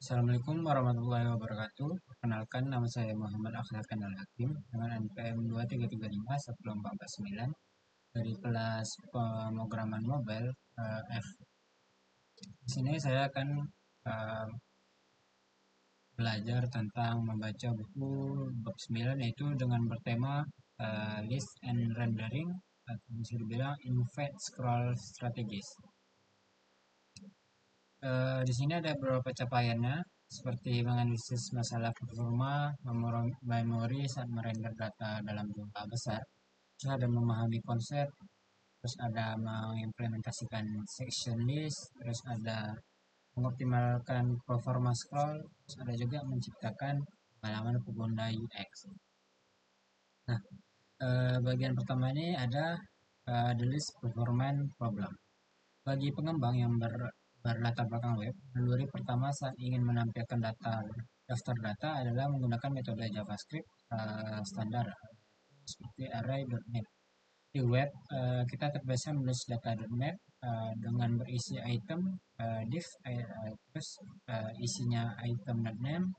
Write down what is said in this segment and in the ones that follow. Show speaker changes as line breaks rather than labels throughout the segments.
Assalamualaikum warahmatullahi wabarakatuh. Perkenalkan, nama saya Muhammad Akhlaq Kanal Hakim dengan NPM 2335149 dari kelas pemrograman mobile F. Di sini saya akan eh, belajar tentang membaca buku bab 9 yaitu dengan bertema List and Rendering atau bisa dibilang Invade Scroll Strategies. Di sini ada beberapa capaiannya, seperti menganalisis masalah performa, memori saat merender data dalam jumlah besar, terus ada memahami konsep, terus ada mengimplementasikan section list, terus ada mengoptimalkan performa scroll, terus ada juga menciptakan pengalaman pengguna UX. Nah, bagian pertama ini ada the list performance problem. Bagi pengembang yang berlatar belakang web, naluri pertama saat ingin menampilkan daftar data adalah menggunakan metode JavaScript standar seperti array.net. Di web, kita terbiasa menulis data.net dengan berisi item, div, terus isinya item.name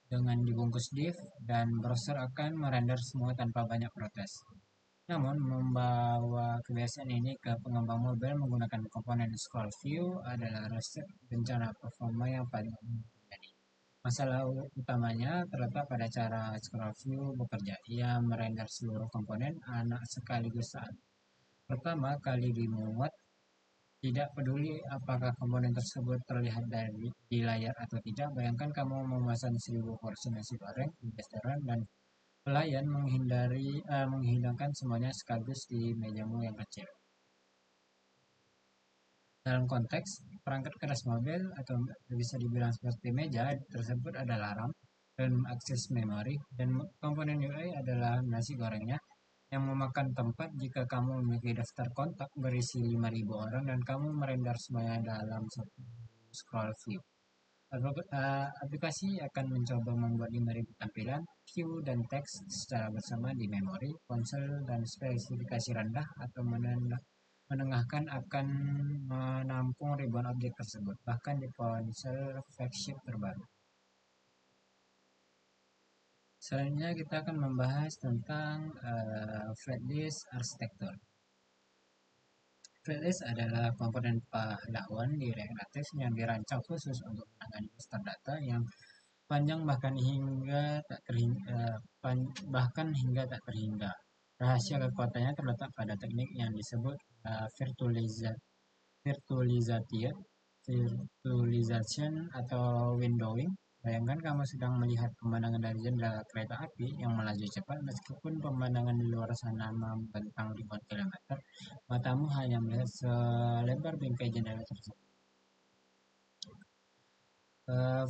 dengan dibungkus div, dan browser akan merender semua tanpa banyak protes. Namun, membawa kebiasaan ini ke pengembang mobile menggunakan komponen scroll view adalah resep bencana performa yang paling umum terjadi. Masalah utamanya terletak pada cara scroll view bekerja. Ia merender seluruh komponen anak sekaligus saat pertama kali dimuat, tidak peduli apakah komponen tersebut terlihat di layar atau tidak. Bayangkan kamu memesan 1000 porsi nasi goreng di restoran dan pelayan menghidangkan semuanya sekaligus di mejamu yang kecil. Dalam konteks perangkat keras mobil atau bisa dibilang seperti meja tersebut adalah RAM dan akses memori, dan komponen UI adalah nasi gorengnya yang memakan tempat. Jika kamu memiliki daftar kontak berisi 5.000 orang dan kamu merender semuanya dalam satu scroll view, aplikasi akan mencoba membuat 5.000 tampilan, view, dan teks secara bersama di memori ponsel dan spesifikasi rendah atau menengahkan akan menampung ribuan objek tersebut, bahkan di ponsel flagship terbaru. Selanjutnya kita akan membahas tentang Flatlist Architecture. Flatlist adalah komponen pahlawan di React Native yang dirancang khusus untuk menangani master data yang panjang bahkan hingga tak terhingga. Rahasia kekuatannya terletak pada teknik yang disebut virtualization atau windowing. Bayangkan kamu sedang melihat pemandangan dari jendela kereta api yang melaju cepat. Meskipun pemandangan di luar sana membentang ribuan kilometer, matamu hanya melihat selebar bingkai jendela tersebut.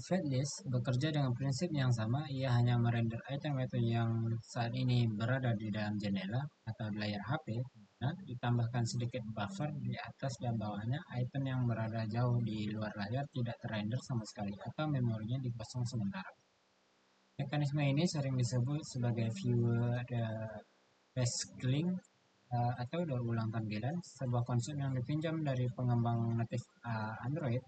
Fatlist bekerja dengan prinsip yang sama. Ia hanya merender item-item yang saat ini berada di dalam jendela atau di layar HP. Nah, ditambahkan sedikit buffer di atas dan bawahnya. Item yang berada jauh di luar layar tidak terrender sama sekali atau memorinya dikosong sementara. Mekanisme ini sering disebut sebagai view rescaling atau daur ulang tampilan, sebuah konsep yang dipinjam dari pengembang natif Android,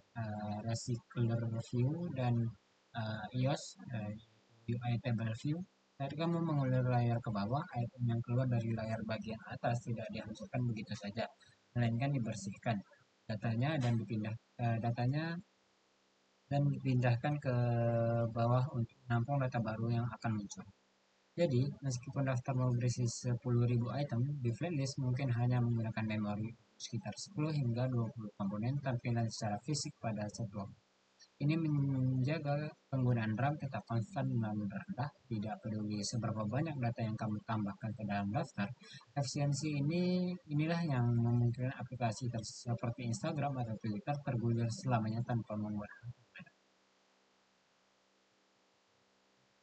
Recycler View, dan iOS, UI Table View. Saat kamu mengulir layar ke bawah, item yang keluar dari layar bagian atas tidak dihancurkan begitu saja, melainkan dibersihkan datanya dan dipindahkan ke bawah untuk menampung data baru yang akan muncul. Jadi, meskipun daftar mau berisi 10.000 item, di Flatlist mungkin hanya menggunakan memori sekitar 10 hingga 20 komponen tampilan secara fisik pada satu waktu. Ini menjaga penggunaan RAM tetap konstan dan rendah, tidak peduli seberapa banyak data yang kamu tambahkan ke dalam daftar. Efisiensi inilah yang memungkinkan aplikasi seperti Instagram atau Twitter tergulir selamanya tanpa mengurangi.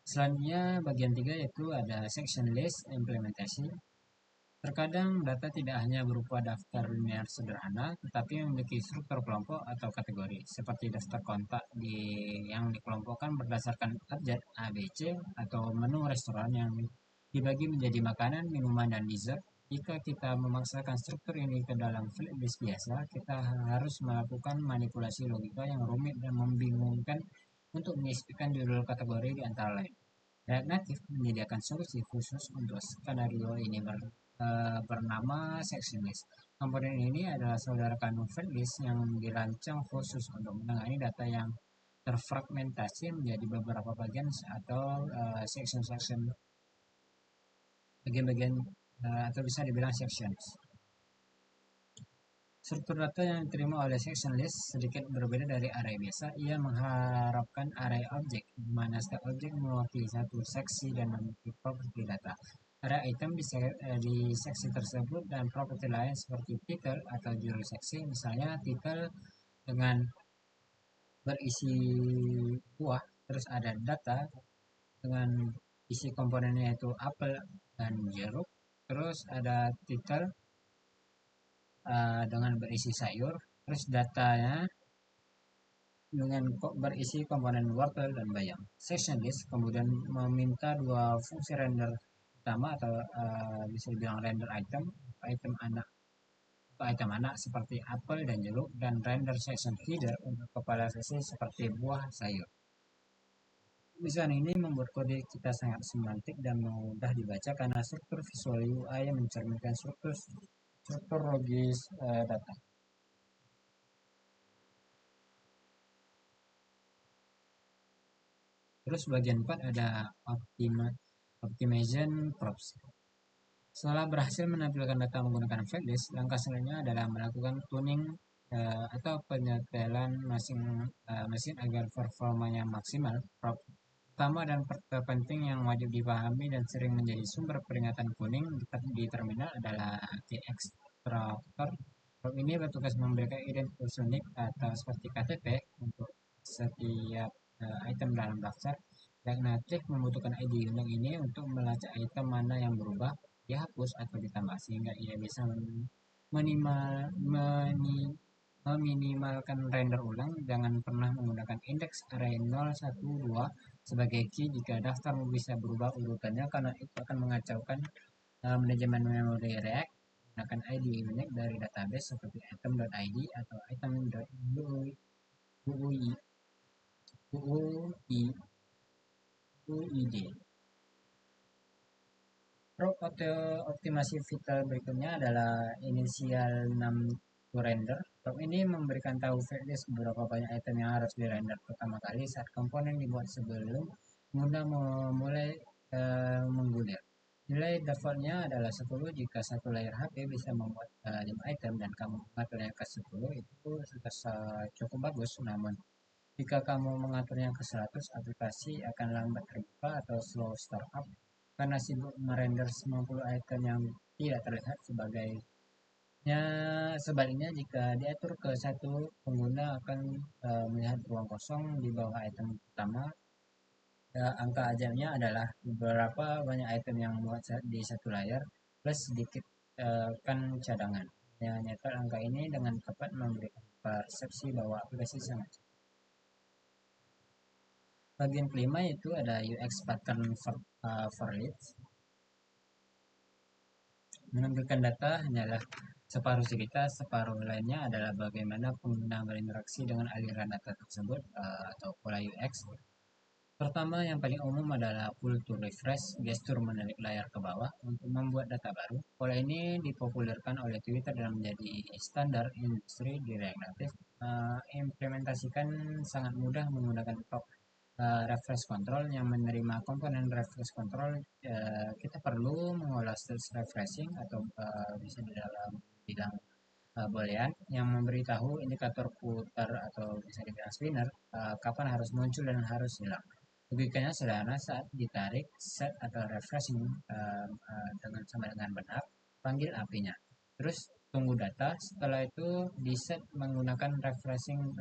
Selanjutnya bagian 3 yaitu ada section list implementasi. Terkadang data tidak hanya berupa daftar linear sederhana, tetapi memiliki struktur kelompok atau kategori, seperti daftar kontak yang dikelompokkan berdasarkan abjad A, B, C, atau menu restoran yang dibagi menjadi makanan, minuman, dan dessert. Jika kita memaksakan struktur ini ke dalam flatlist biasa, kita harus melakukan manipulasi logika yang rumit dan membingungkan untuk menyesuaikan judul kategori di antara lain. React Native menyediakan solusi khusus untuk skenario ini bernama section list. Komponen ini adalah saudara kandung Fedlist yang dirancang khusus untuk menangani data yang terfragmentasi menjadi beberapa bagian atau section-section, bagian-bagian, atau bisa dibilang sections. Struktur data yang diterima oleh section list sedikit berbeda dari array biasa. Ia mengharapkan array objek, di mana setiap objek mewakili satu seksi dan memiliki properti data. Array item di seksi tersebut dan properti lain seperti title atau judul seksi, misalnya title dengan berisi buah, terus ada data dengan isi komponennya yaitu apel dan jeruk, terus ada title dengan berisi sayur, terus datanya dengan berisi komponen wortel dan bayam. Section list kemudian meminta dua fungsi render utama atau bisa dibilang render item, item anak seperti apel dan jeruk, dan render section header untuk kepala seksi seperti buah sayur. Tulisan ini membuat kode kita sangat semantik dan mudah dibaca karena struktur visual UI yang mencerminkan struktur logis data. Terus bagian 4 ada optimization props. Setelah berhasil menampilkan data menggunakan Fedlist, langkah selanjutnya adalah melakukan tuning atau penyetelan mesin agar performanya maksimal. Prop utama dan terpenting yang wajib dipahami dan sering menjadi sumber peringatan kuning di terminal adalah T-extractor. Prop ini bertugas memberikan identitas unik atau seperti KTP untuk setiap item dalam daftar. React Native membutuhkan ID unik ini untuk melacak item mana yang berubah, dihapus atau ditambah sehingga ia bisa meminimalkan render ulang. Jangan pernah menggunakan indeks array 0, 1, 2 sebagai key jika daftar bisa berubah urutannya karena itu akan mengacaukan manajemen memori React. Gunakan ID unik dari database seperti item.id atau item.uid. Prop optimasi vital berikutnya adalah initial num to render. Prop ini memberikan tahu Fedlist beberapa banyak item yang harus dirender pertama kali saat komponen dibuat sebelum pengguna memulai menggulir. Nilai defaultnya adalah 10 jika satu layer HP bisa membuat 5 item dan kamu mengaturnya ke 10 itu sudah cukup bagus. Namun jika kamu mengaturnya ke 100, aplikasi akan lambat terbuka atau slow startup karena sibuk merender 90 item yang tidak terlihat sebaliknya jika diatur ke satu, pengguna akan melihat ruang kosong di bawah item utama. Angka ajaibnya adalah beberapa banyak item yang muat di satu layar plus sedikit kan cadangan. Nyetel angka ini dengan tepat memberikan persepsi bahwa aplikasi sangat. Bagian kelima itu ada UX pattern for leads. Menampilkan data hanyalah separuh cerita, separuh lainnya adalah bagaimana pengguna berinteraksi dengan aliran data tersebut atau pola UX. Pertama, yang paling umum adalah pull to refresh, gestur menarik layar ke bawah untuk membuat data baru. Pola ini dipopulerkan oleh Twitter dan menjadi standar industri di React Native. Implementasikan sangat mudah menggunakan refresh control yang menerima komponen refresh control. Kita perlu mengolah stage refreshing atau bisa di dalam bidang boolean yang memberitahu indikator putar atau bisa dibilang spinner kapan harus muncul dan harus hilang. Logikanya sederhana, saat ditarik set atau refreshing dengan benar, panggil apinya. Terus tunggu data, setelah itu di set menggunakan refreshing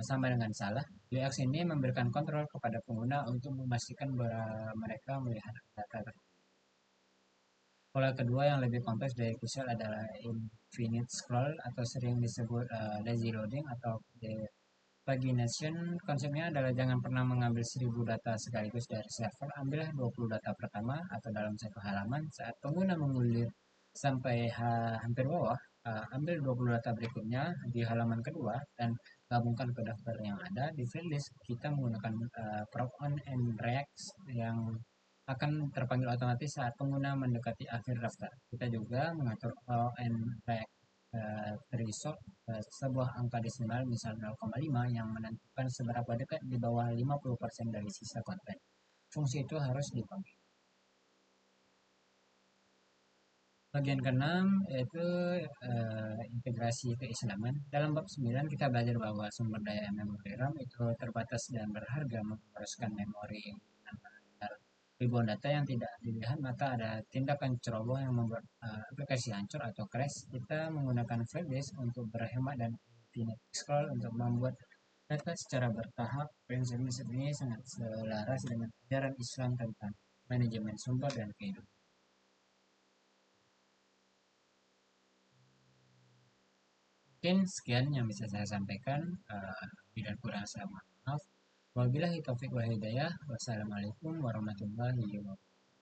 sama dengan salah. UX ini memberikan kontrol kepada pengguna untuk memastikan bahwa mereka melihat data tersebut. Pola kedua yang lebih kompleks dari crucial adalah infinite scroll atau sering disebut lazy loading atau pagination. Konsepnya adalah jangan pernah mengambil 1000 data sekaligus dari server. Ambillah 20 data pertama atau dalam satu halaman. Saat pengguna mengulir sampai hampir bawah, ambil 20 data berikutnya di halaman kedua dan gabungkan ke daftar yang ada. Di filelist kita menggunakan prop on and reacts yang akan terpanggil otomatis saat pengguna mendekati akhir daftar. Kita juga mengatur all and react threshold, sebuah angka desimal misal 0,5 yang menentukan seberapa dekat di bawah 50% dari sisa konten. Fungsi itu harus dipanggil. Bagian keenam yaitu integrasi keislaman. Dalam bab 9 kita belajar bahwa sumber daya memori RAM itu terbatas dan berharga. Menguruskan memori ribuan data yang tidak dilihat, maka ada tindakan ceroboh yang membuat aplikasi hancur atau crash. Kita menggunakan file disk untuk berhemat dan infinite scroll untuk membuat data secara bertahap. Prinsip ini sangat selaras dengan ajaran Islam tentang manajemen sumber dan kehidupan. Mungkin sekian yang bisa saya sampaikan. Bila kurang saya mohon maaf. Wabillahi taufiq wal hidayah. Wassalamualaikum warahmatullahi wabarakatuh.